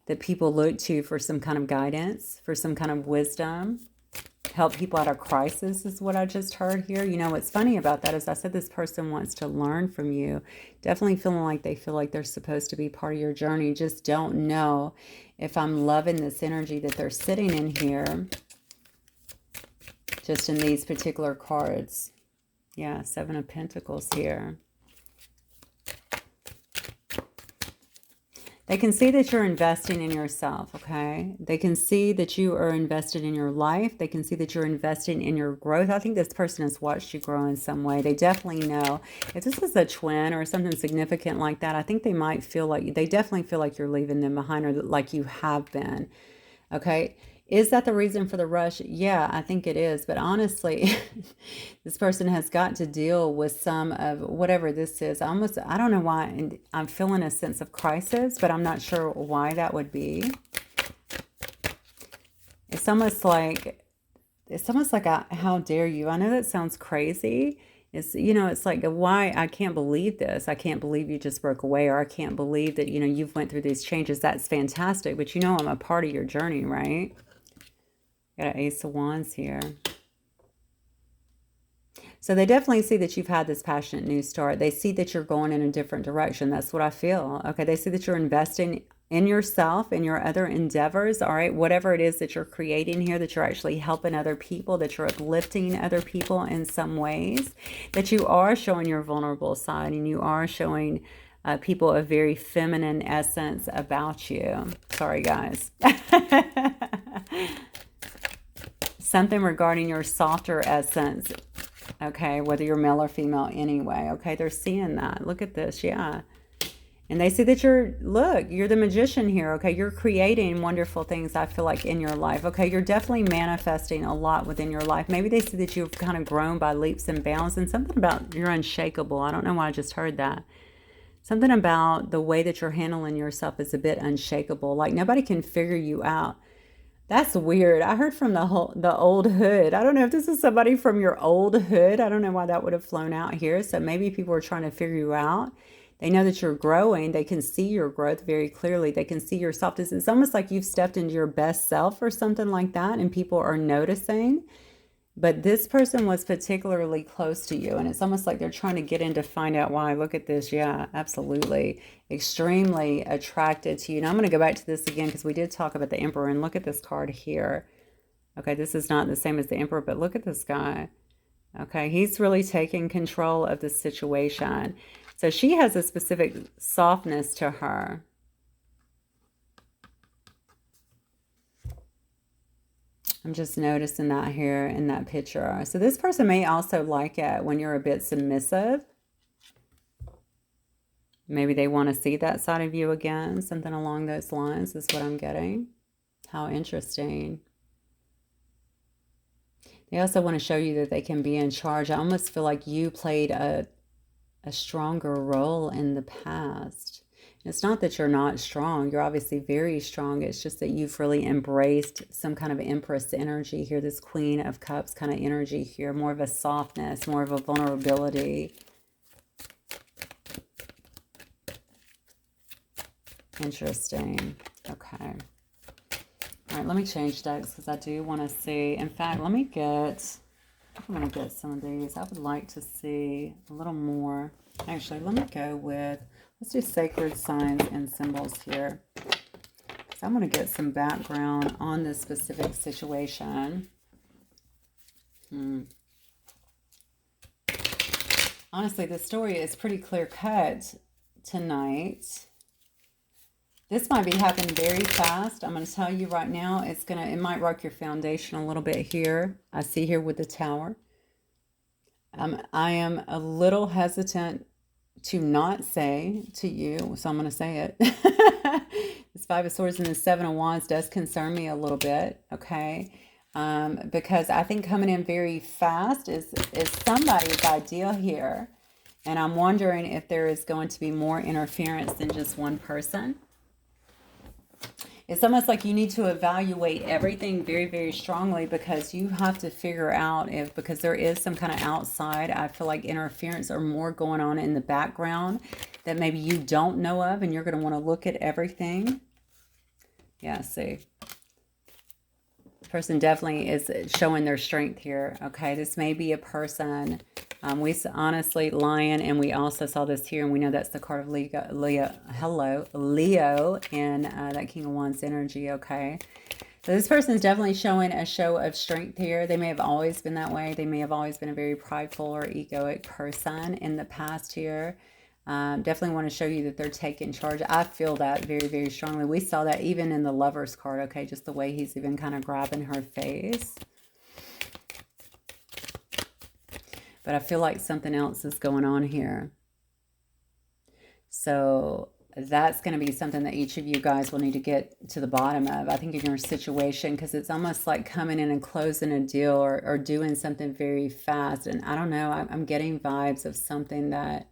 that people look to for some kind of guidance, for some kind of wisdom. Help people out of crisis is what I just heard here. You know, what's funny about that is I said this person wants to learn from you. Definitely feeling like they feel like they're supposed to be part of your journey. Just don't know if I'm loving this energy that they're sitting in here. Just in these particular cards. Yeah, Seven of Pentacles here. They can see that you're investing in yourself, okay? They can see that you are invested in your life. They can see that you're investing in your growth. I think this person has watched you grow in some way. They definitely know. If this is a twin or something significant like that, I think they might feel like, they definitely feel like you're leaving them behind, or like you have been, okay? Is that the reason for the rush? Yeah, I think it is. But honestly, this person has got to deal with some of whatever this is. I don't know why, and I'm feeling a sense of crisis, but I'm not sure why that would be. It's almost like how dare you? I know that sounds crazy. It's, you know, it's like, why? I can't believe this. I can't believe you just broke away, or I can't believe that, you know, you've went through these changes. That's fantastic. But you know, I'm a part of your journey, right? Got an Ace of Wands here. So they definitely see that you've had this passionate new start. They see that you're going in a different direction. That's what I feel. Okay, they see that you're investing in yourself, in your other endeavors, all right? Whatever it is that you're creating here, that you're actually helping other people, that you're uplifting other people in some ways, that you are showing your vulnerable side, and you are showing people a very feminine essence about you. Sorry, guys. Something regarding your softer essence, okay, whether you're male or female anyway, okay, they're seeing that. Look at this, yeah. And they see that you're the magician here, okay? You're creating wonderful things, I feel like, in your life, okay? You're definitely manifesting a lot within your life. Maybe they see that you've kind of grown by leaps and bounds, and something about you're unshakable. I don't know why I just heard that. Something about the way that you're handling yourself is a bit unshakable. Like nobody can figure you out. That's weird. I heard from the old hood. I don't know if this is somebody from your old hood. I don't know why that would have flown out here. So maybe people are trying to figure you out. They know that you're growing. They can see your growth very clearly. They can see your softness. It's almost like you've stepped into your best self or something like that, and people are noticing. But this person was particularly close to you, and it's almost like they're trying to get in to find out why. Look at this. Yeah, absolutely. Extremely attracted to you. Now I'm going to go back to this again because we did talk about the Emperor, and look at this card here. Okay, this is not the same as the Emperor, but look at this guy. Okay, he's really taking control of the situation. So she has a specific softness to her. I'm just noticing that here in that picture. So this person may also like it when you're a bit submissive. Maybe they want to see that side of you again. Something along those lines is what I'm getting. How interesting. They also want to show you that they can be in charge. I almost feel like you played a stronger role in the past. It's not that you're not strong. You're obviously very strong. It's just that you've really embraced some kind of Empress energy here, this Queen of Cups kind of energy here, more of a softness, more of a vulnerability. Interesting. Okay. All right, let me change decks because I do want to see. In fact, let me get, I'm going to get some of these. I would like to see a little more. Actually, let me go with, let's do sacred signs and symbols here. So I'm going to get some background on this specific situation. Honestly, the story is pretty clear cut tonight. This might be happening very fast. I'm going to tell you right now, it might rock your foundation a little bit here. I see here with the Tower. I am a little hesitant to not say to you, so I'm going to say it. This Five of Swords and the Seven of Wands does concern me a little bit, okay? because I think coming in very fast is somebody's ideal here. And I'm wondering if there is going to be more interference than just one person. It's almost like you need to evaluate everything very, very strongly, because you have to figure out if, because there is some kind of outside, I feel like interference or more going on in the background that maybe you don't know of, and you're going to want to look at everything. Yeah, see. Person definitely is showing their strength here. Okay, this may be a person. We honestly, Lion, and we also saw this here, and we know that's the card of Leo, and that King of Wands energy. Okay, so this person is definitely showing a show of strength here. They may have always been that way. They may have always been a very prideful or egoic person in the past here. Definitely want to show you that they're taking charge. I feel that very, very strongly. We saw that even in the Lover's card, okay? Just the way he's even kind of grabbing her face. But I feel like something else is going on here. So that's going to be something that each of you guys will need to get to the bottom of. I think in your situation, because it's almost like coming in and closing a deal, or doing something very fast. And I don't know, I'm getting vibes of something that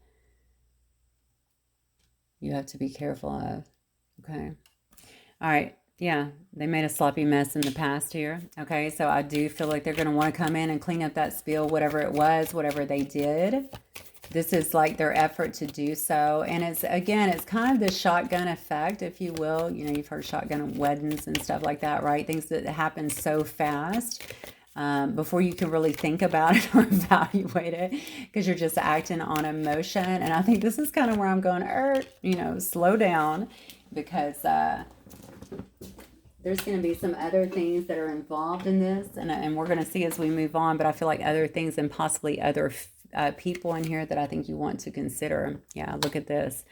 you have to be careful of. Okay. All right. Yeah, they made a sloppy mess in the past here. Okay, so I do feel like they're going to want to come in and clean up that spill, whatever it was, whatever they did. This is like their effort to do so. And it's, again, it's kind of the shotgun effect, if you will. You know, you've heard shotgun weddings and stuff like that, right? Things that happen so fast. Before you can really think about it or evaluate it, because you're just acting on emotion. And I think this is kind of where I'm going, you know, slow down, because there's going to be some other things that are involved in this, and we're going to see as we move on. But I feel like other things and possibly other people in here that I think you want to consider. Yeah, look at this.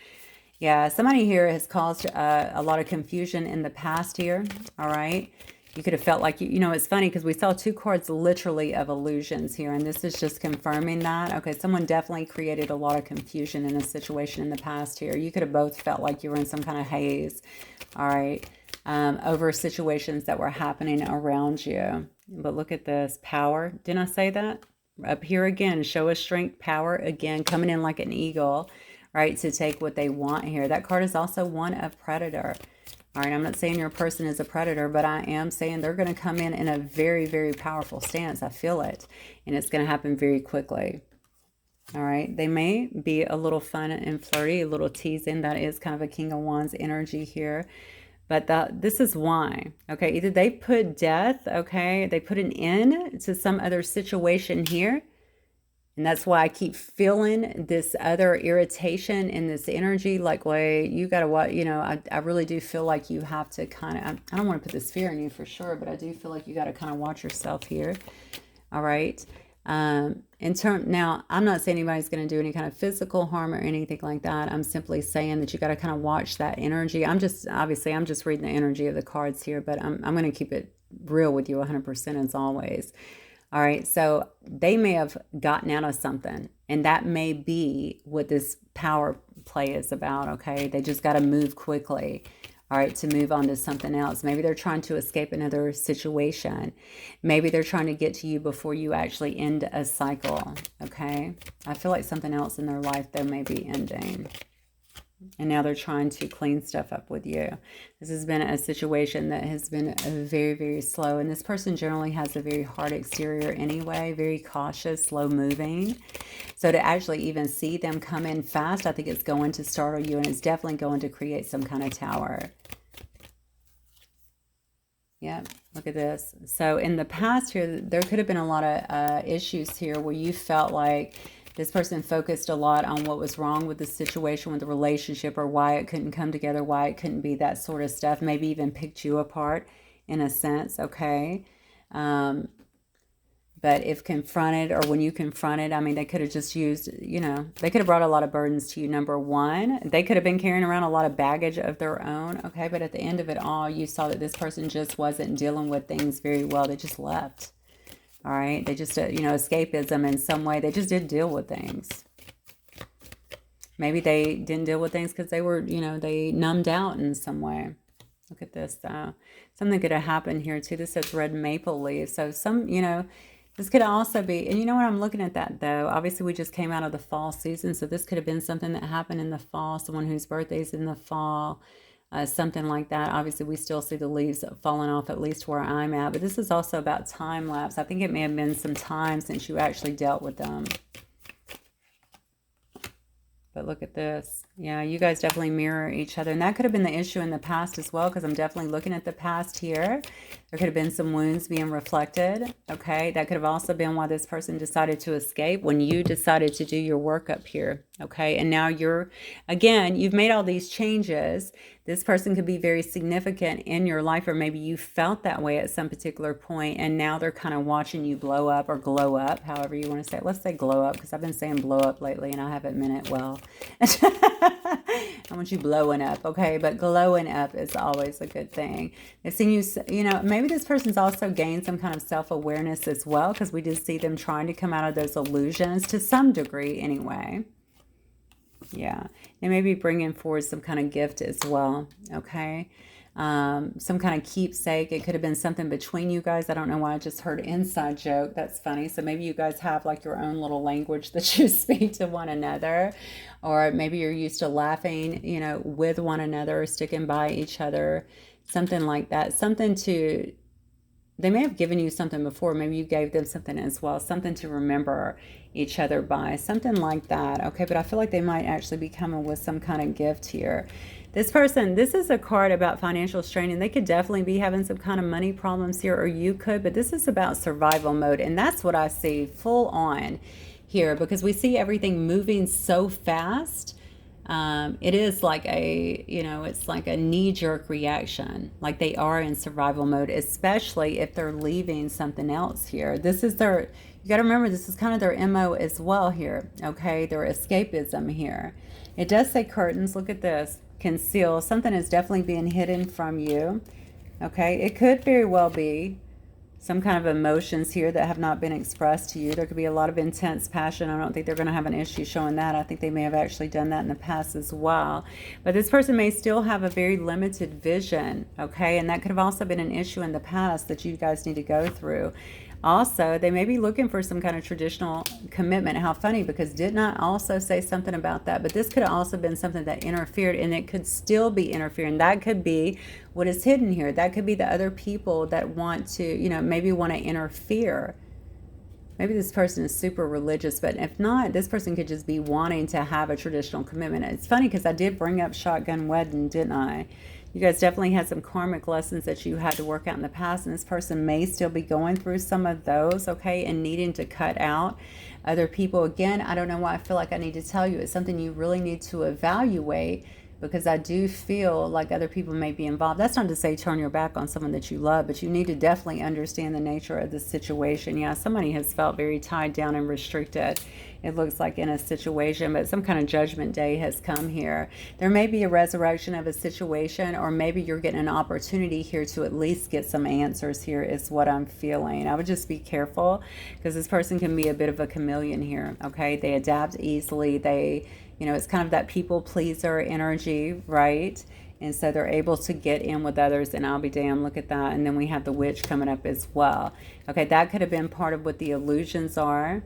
Yeah, somebody here has caused a lot of confusion in the past here. All right. You could have felt like, you know, it's funny because we saw two cards literally of illusions here, and this is just confirming that. Okay, someone definitely created a lot of confusion in a situation in the past here. You could have both felt like you were in some kind of haze, all right, over situations that were happening around you. But look at this, power. Didn't I say that? Up here again, show us strength, power, again, coming in like an eagle, right, to take what they want here. That card is also one of predator. All right, I'm not saying your person is a predator, but I am saying they're going to come in a very, very powerful stance. I feel it, and it's going to happen very quickly. All right, they may be a little fun and flirty, a little teasing. That is kind of a King of Wands energy here. But this is why, okay? Either they put death, okay? They put an end to some other situation here. And that's why I keep feeling this other irritation in this energy. Like, wait, you got to what, you know, I really do feel like you have to kind of, I don't want to put this fear in you for sure, but I do feel like you got to kind of watch yourself here. All right. Now, I'm not saying anybody's going to do any kind of physical harm or anything like that. I'm simply saying that you got to kind of watch that energy. I'm just reading the energy of the cards here, but I'm going to keep it real with you 100% as always. All right, so they may have gotten out of something, and that may be what this power play is about, okay? They just got to move quickly, all right, to move on to something else. Maybe they're trying to escape another situation. Maybe they're trying to get to you before you actually end a cycle, okay? I feel like something else in their life, though, may be ending. And now they're trying to clean stuff up with you. This has been a situation that has been very, very slow. And this person generally has a very hard exterior anyway, very cautious, slow moving. So to actually even see them come in fast, I think it's going to startle you, and it's definitely going to create some kind of tower. Yeah, look at this. So in the past here, there could have been a lot of issues here where you felt like this person focused a lot on what was wrong with the situation, with the relationship, or why it couldn't come together, why it couldn't be, that sort of stuff. Maybe even picked you apart in a sense, okay? But if confronted, or when you confronted, I mean, they could have just used, you know, they could have brought a lot of burdens to you. Number one, they could have been carrying around a lot of baggage of their own, okay? But at the end of it all, you saw that this person just wasn't dealing with things very well. They just left. All right, they just, you know, escapism in some way. They just didn't deal with things. Maybe they didn't deal with things because they were, you know, they numbed out in some way. Look at this, though. Something could have happened here, too. This says red maple leaf. So some, you know, this could also be, and you know what, I'm looking at that, though. Obviously, we just came out of the fall season, so this could have been something that happened in the fall, someone whose birthday's in the fall, something like that. Obviously, we still see the leaves falling off, at least where I'm at. But this is also about time lapse. I think it may have been some time since you actually dealt with them. But look at this. Yeah, you guys definitely mirror each other. And that could have been the issue in the past as well, because I'm definitely looking at the past here. There could have been some wounds being reflected. Okay, that could have also been why this person decided to escape when you decided to do your work up here. Okay, and now you're, again, you've made all these changes. This person could be very significant in your life, or maybe you felt that way at some particular point, and now they're kind of watching you blow up or glow up, however you want to say it. Let's say glow up, because I've been saying blow up lately, and I haven't meant it well. I want you blowing up, okay? But glowing up is always a good thing. They've seen you, you know, maybe this person's also gained some kind of self-awareness as well, because we just see them trying to come out of those illusions to some degree anyway. Yeah, they may be bringing forward some kind of gift as well, okay? Some kind of keepsake. It could have been something between you guys. I don't know why I just heard inside joke. That's funny. So maybe you guys have like your own little language that you speak to one another, or maybe you're used to laughing, you know, with one another, sticking by each other, something like that. Something to, they may have given you something before. Maybe you gave them something as well, something to remember each other by, something like that. Okay, but I feel like they might actually be coming with some kind of gift here. This person, this is a card about financial strain, and they could definitely be having some kind of money problems here, or you could, but this is about survival mode, and that's what I see full on here, because we see everything moving so fast. It is like a, you know, it's like a knee-jerk reaction, like they are in survival mode, especially if they're leaving something else here. This is their, you got to remember, this is kind of their MO as well here, okay? Their escapism here. It does say curtains. Look at this. Conceal. Something is definitely being hidden from you, okay? It could very well be some kind of emotions here that have not been expressed to you. There could be a lot of intense passion. I don't think they're going to have an issue showing that. I think they may have actually done that in the past as well. But this person may still have a very limited vision, okay? And that could have also been an issue in the past that you guys need to go through. Also, they may be looking for some kind of traditional commitment. How funny, because did not also say something about that, but this could have also been something that interfered, and it could still be interfering. That could be what is hidden here. That could be the other people that want to, you know, maybe want to interfere. Maybe this person is super religious, but if not, this person could just be wanting to have a traditional commitment. It's funny because I did bring up shotgun wedding, didn't I? You guys definitely had some karmic lessons that you had to work out in the past, and this person may still be going through some of those, okay, and needing to cut out other people. Again, I don't know why I feel like I need to tell you. It's something you really need to evaluate, because I do feel like other people may be involved. That's not to say turn your back on someone that you love, but you need to definitely understand the nature of the situation. Yeah, somebody has felt very tied down and restricted, it looks like, in a situation, but some kind of judgment day has come here. There may be a resurrection of a situation, or maybe you're getting an opportunity here to at least get some answers here, is what I'm feeling. I would just be careful, because this person can be a bit of a chameleon here, okay? They adapt easily. They, you know, it's kind of that people pleaser energy, right? And so they're able to get in with others, and I'll be damned, look at that. And then we have the witch coming up as well. Okay, that could have been part of what the illusions are,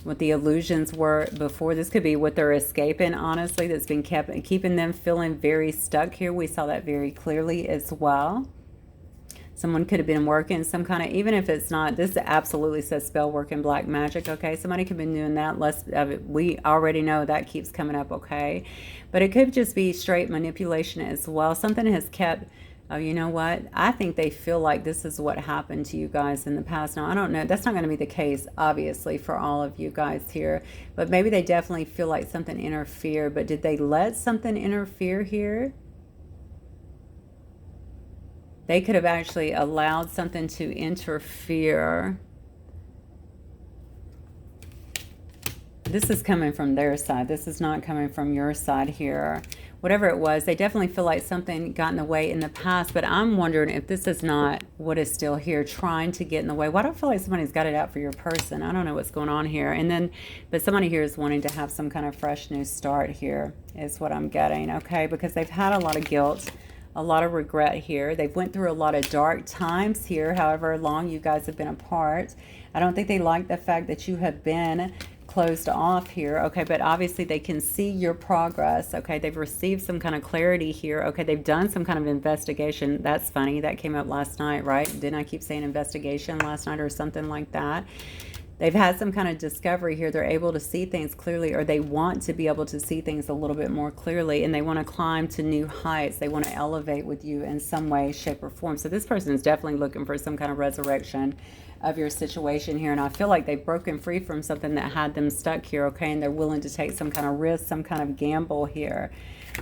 what the illusions were before. This could be what they're escaping, honestly, that's been keeping them feeling very stuck here. We saw that very clearly as well. Someone could have been working some kind of, even if it's not, this absolutely says spell work and black magic, okay? Somebody could have been doing that. Less of it. We already know that keeps coming up, okay? But it could just be straight manipulation as well. Something has kept, oh, you know what? I think they feel like this is what happened to you guys in the past. Now, I don't know. That's not going to be the case, obviously, for all of you guys here. But maybe they definitely feel like something interfered. But did they let something interfere here? They could have actually allowed something to interfere. This is coming from their side. This is not coming from your side here. Whatever it was, they definitely feel like something got in the way in the past, but I'm wondering if this is not what is still here, trying to get in the way. Why do I feel like somebody's got it out for your person? I don't know what's going on here. And then, but somebody here is wanting to have some kind of fresh new start here, is what I'm getting, okay? Because they've had a lot of guilt, a lot of regret here. They've went through a lot of dark times here, however long you guys have been apart. I don't think they like the fact that you have been closed off here, okay, but obviously they can see your progress, okay. They've received some kind of clarity here, okay. They've done some kind of investigation. That's funny, that came up last night, right? Didn't I keep saying investigation last night or something like that? They've had some kind of discovery here. They're able to see things clearly, or they want to be able to see things a little bit more clearly, and they want to climb to new heights. They want to elevate with you in some way, shape, or form. So this person is definitely looking for some kind of resurrection of your situation here, and I feel like they've broken free from something that had them stuck here, okay, and they're willing to take some kind of risk, some kind of gamble here.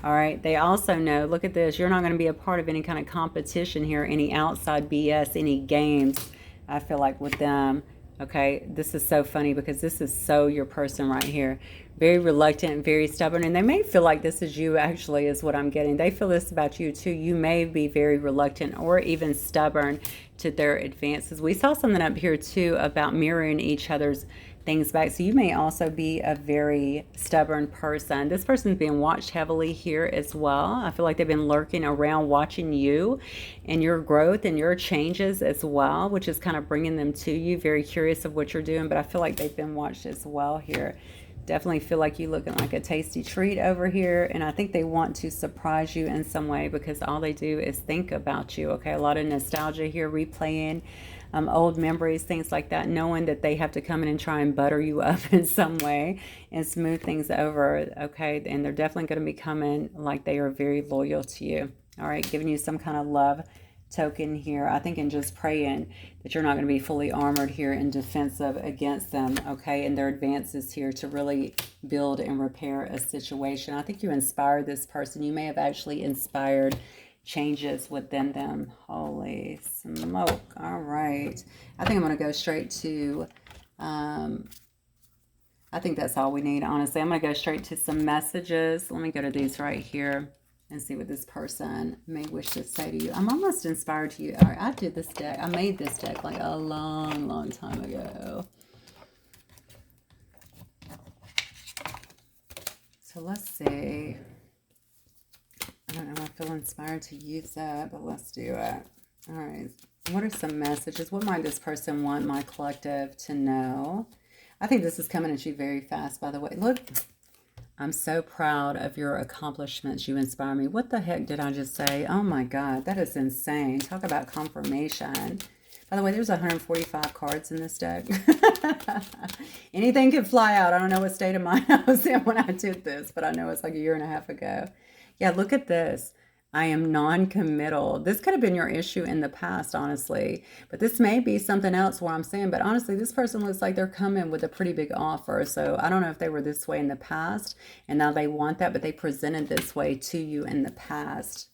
All right, they also know, look at this, you're not going to be a part of any kind of competition here, any outside BS, any games, I feel like, with them. Okay, this is so funny because this is so your person right here. Very reluctant, very stubborn, and they may feel like this is you actually, is what I'm getting. They feel this about you too. You may be very reluctant or even stubborn to their advances. We saw something up here too about mirroring each other's things back. So you may also be a very stubborn person. This person's being watched heavily here as well. I feel like they've been lurking around watching you and your growth and your changes as well, which is kind of bringing them to you, very curious of what you're doing. But I feel like they've been watched as well here. Definitely feel like you looking like a tasty treat over here, and I think they want to surprise you in some way because all they do is think about you, okay? A lot of nostalgia here, replaying old memories, things like that, knowing that they have to come in and try and butter you up in some way and smooth things over, okay? And they're definitely going to be coming like they are very loyal to you, all right? Giving you some kind of love token here, I think, and just praying that you're not going to be fully armored here and defensive against them, okay, and their advances here to really build and repair a situation. I think you inspired this person. You may have actually inspired changes within them. Holy smoke. All right, I think I'm going to go straight to I think that's all we need, honestly. I'm going to go straight to some messages. Let me go to these right here and see what this person may wish to say to you. I'm almost inspired to you. All right, I did this deck. I made this deck like a long, long time ago. So let's see. I don't know if I feel inspired to use that, but let's do it. All right. What are some messages? What might this person want my collective to know? I think this is coming at you very fast, by the way. Look. I'm so proud of your accomplishments. You inspire me. What the heck did I just say? Oh my God, that is insane. Talk about confirmation. By the way, there's 145 cards in this deck. Anything could fly out. I don't know what state of mind I was in when I did this, but I know it's like a year and a half ago. Yeah, look at this. I am non-committal. This could have been your issue in the past, honestly. But this may be something else where I'm saying, but honestly, this person looks like they're coming with a pretty big offer. So I don't know if they were this way in the past and now they want that, but they presented this way to you in the past.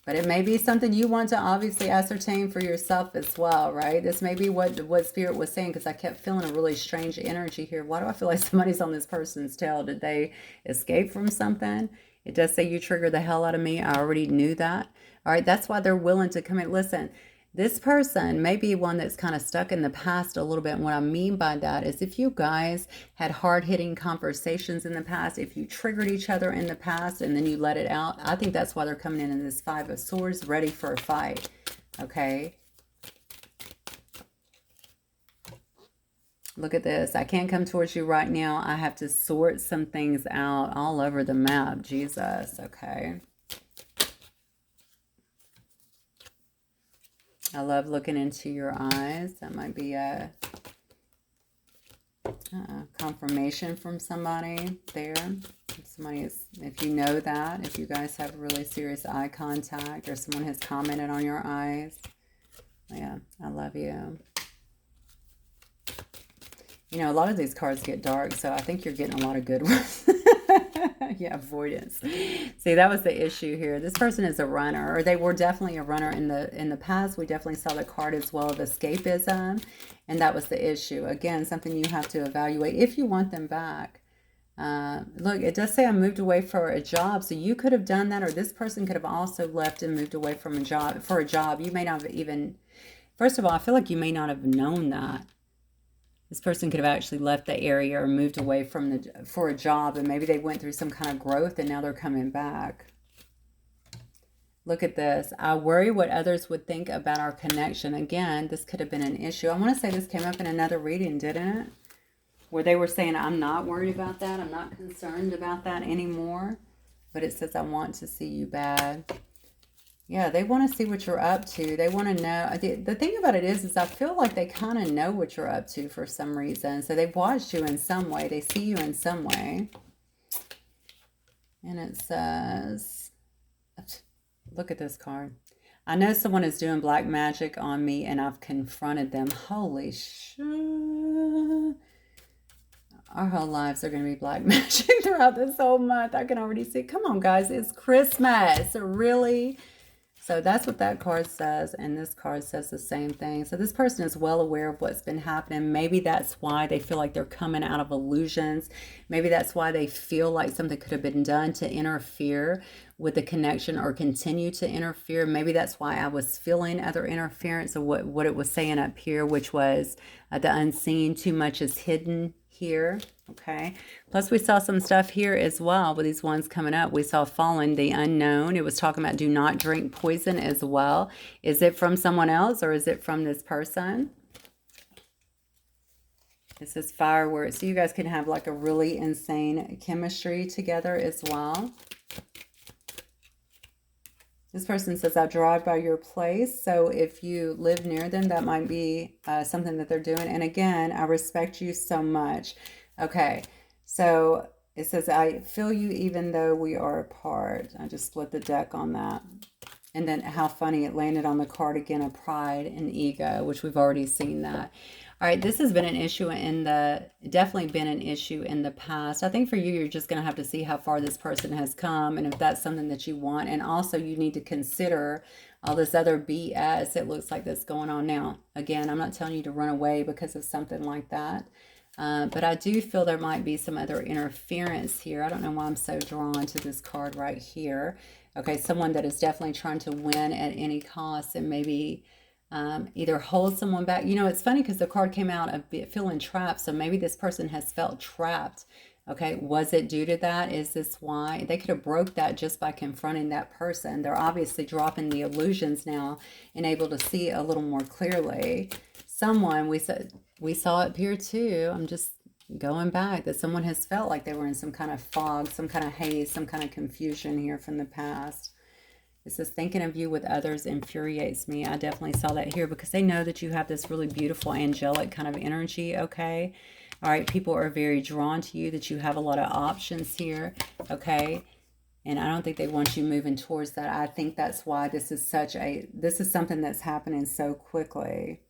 But it may be something you want to obviously ascertain for yourself as well, right? This may be what Spirit was saying, because I kept feeling a really strange energy here. Why do I feel like somebody's on this person's tail? Did they escape from something? It does say you trigger the hell out of me. I already knew that. All right, that's why they're willing to come in. Listen, this person may be one that's kind of stuck in the past a little bit. And what I mean by that is if you guys had hard-hitting conversations in the past, if you triggered each other in the past and then you let it out, I think that's why they're coming in this Five of Swords, ready for a fight, okay? Look at this. I can't come towards you right now. I have to sort some things out all over the map. Jesus, okay? I love looking into your eyes. That might be a confirmation from somebody there. If somebody is, if you know that, if you guys have really serious eye contact or someone has commented on your eyes. Yeah, I love you. You know, a lot of these cards get dark, so I think you're getting a lot of good ones. Yeah, avoidance. See, that was the issue here. This person is a runner, or they were definitely a runner in the past. We definitely saw the card as well of escapism, and that was the issue. Again, something you have to evaluate if you want them back. Look, it does say I moved away for a job, so you could have done that, or this person could have also left and moved away from a job for a job. You may not have even, first of all, I feel like you may not have known that. This person could have actually left the area or moved away from for a job, and maybe they went through some kind of growth and now they're coming back. Look at this. I worry what others would think about our connection. Again, this could have been an issue. I want to say this came up in another reading, didn't it? Where they were saying, I'm not worried about that. I'm not concerned about that anymore. But it says, I want to see you bad. Yeah, they want to see what you're up to. They want to know. The thing about it is I feel like they kind of know what you're up to for some reason. So they've watched you in some way. They see you in some way. And it says, look at this card. I know someone is doing black magic on me and I've confronted them. Holy shit. Our whole lives are going to be black magic throughout this whole month. I can already see. Come on, guys. It's Christmas. Really? So that's what that card says, and this card says the same thing. So this person is well aware of what's been happening. Maybe that's why they feel like they're coming out of illusions. Maybe that's why they feel like something could have been done to interfere with the connection or continue to interfere. Maybe that's why I was feeling other interference of what it was saying up here, which was the unseen, too much is hidden here. Okay. Plus we saw some stuff here as well with these ones coming up. We saw fallen, the unknown. It was talking about do not drink poison as well. Is it from someone else or is it from this person? This is fireworks. So you guys can have like a really insane chemistry together as well. This person says, I drive by your place. So if you live near them, that might be something that they're doing. And again, I respect you so much. Okay, so it says, I feel you even though we are apart. I just split the deck on that. And then how funny, it landed on the card again of pride and ego, which we've already seen that. All right, this has been an issue definitely been an issue in the past. I think for you, you're just going to have to see how far this person has come and if that's something that you want. And also you need to consider all this other BS it looks like that's going on now. Again, I'm not telling you to run away because of something like that. But I do feel there might be some other interference here. I don't know why I'm so drawn to this card right here. Okay, someone that is definitely trying to win at any cost and maybe either hold someone back. You know, it's funny because the card came out of feeling trapped. So maybe this person has felt trapped. Okay, was it due to that? Is this why? They could have broke that just by confronting that person. They're obviously dropping the illusions now and able to see a little more clearly. Someone, we saw it here too. I'm just going back that someone has felt like they were in some kind of fog, some kind of haze, some kind of confusion here from the past. It says, thinking of you with others infuriates me. I definitely saw that here because they know that you have this really beautiful angelic kind of energy, okay? All right, people are very drawn to you, that you have a lot of options here, okay? And I don't think they want you moving towards that. I think that's why this is something that's happening so quickly.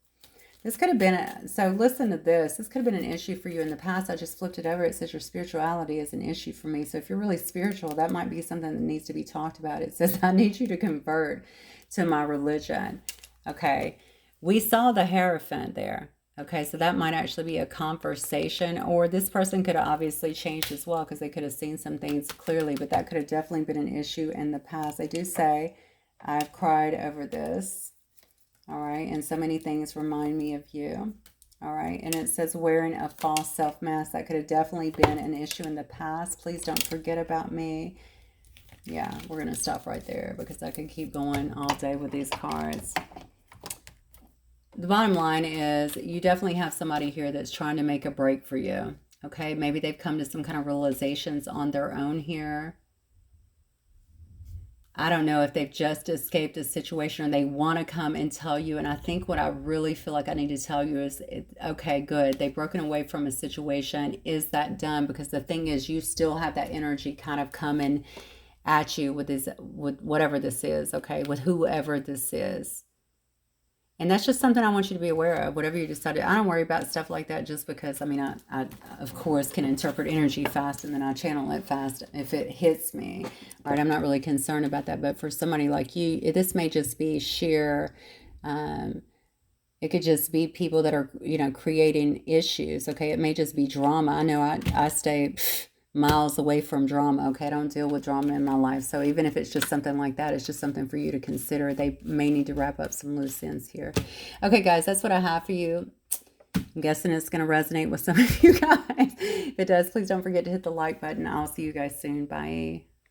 This could have been, so listen to this. This could have been an issue for you in the past. I just flipped it over. It says your spirituality is an issue for me. So if you're really spiritual, that might be something that needs to be talked about. It says, I need you to convert to my religion. Okay. We saw the Hierophant there. Okay. So that might actually be a conversation, or this person could have obviously changed as well because they could have seen some things clearly, but that could have definitely been an issue in the past. They do say, I've cried over this. All right, and so many things remind me of you. All right, and it says wearing a false self-mask. That could have definitely been an issue in the past. Please don't forget about me. Yeah, we're going to stop right there because I could keep going all day with these cards. The bottom line is you definitely have somebody here that's trying to make a break for you. Okay, maybe they've come to some kind of realizations on their own here. I don't know if they've just escaped a situation or they want to come and tell you. And I think what I really feel like I need to tell you is, okay, good. They've broken away from a situation. Is that done? Because the thing is, you still have that energy kind of coming at you with whatever this is, okay, with whoever this is. And that's just something I want you to be aware of, whatever you decided. I don't worry about stuff like that just because, I mean, I of course, can interpret energy fast and then I channel it fast if it hits me. All right, I'm not really concerned about that. But for somebody like you, this may just be sheer, it could just be people that are, you know, creating issues, okay? It may just be drama. I know I stay miles away from drama, okay? I don't deal with drama in my life. So even if it's just something like that, it's just something for you to consider. They may need to wrap up some loose ends here. Okay, guys, that's what I have for you. I'm guessing it's going to resonate with some of you guys. If it does, please don't forget to hit the like button. I'll see you guys soon. Bye.